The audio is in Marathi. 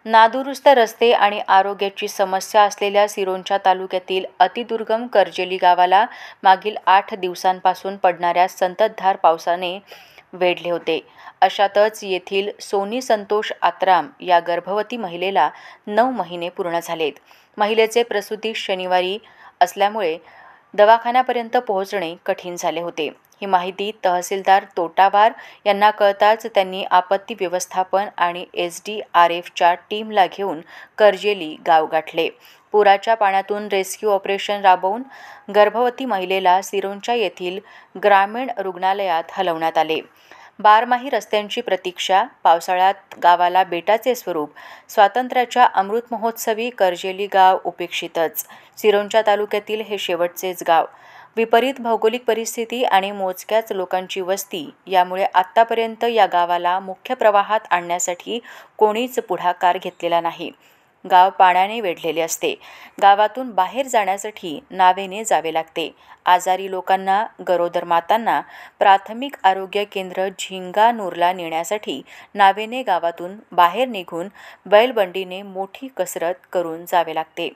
नादुरुस्त रस्ते आणि आरोग्याची समस्या असलेल्या सिरोंचा तालुक्यातील अतिदुर्गम कर्जेली गावाला मागील 8 दिवसांपासून पडणाऱ्या संततधार पावसाने वेढले होते. अशातच येथील सोनी संतोष आत्राम या गर्भवती महिलेला 9 महिने पूर्ण झालेत. महिलेचे प्रसूती शनिवारी असल्यामुळे दवाखान्यापर्यंत पोहोचणे कठीण झाले होते. ही माहिती तहसीलदार तोटावार यांना कळताच त्यांनी आपत्ती व्यवस्थापन आणि SDRFच्या टीमला घेऊन कर्जेली गाव गाठले. पुराच्या पाण्यातून रेस्क्यू ऑपरेशन राबवून गर्भवती महिलेला सिरोंचा येथील ग्रामीण रुग्णालयात हलवण्यात आले. बारमाही रस्त्यांची प्रतीक्षा, पावसाळ्यात गावाला बेटाचे स्वरूप, स्वातंत्र्याच्या अमृत महोत्सवी कर्जेली गाव उपेक्षितच. सिरोंचा तालुक्यातील हे शेवटचेच गाव. विपरीत भौगोलिक परिस्थिती आणि मोजक्याच लोकांची वस्ती यामुळे आत्तापर्यंत या गावाला मुख्य प्रवाहात आणण्यासाठी कोणीच पुढाकार घेतलेला नाही. गाव पाण्याने वेढलेले असते. गावातून बाहेर जाण्यासाठी नावेने जावे लागते. आजारी लोकांना, गरोदर मातांना प्राथमिक आरोग्य केंद्र झिंगानूरला नेण्यासाठी नावेने गावातून बाहेर निघून बैलबंडीने मोठी कसरत करून जावे लागते.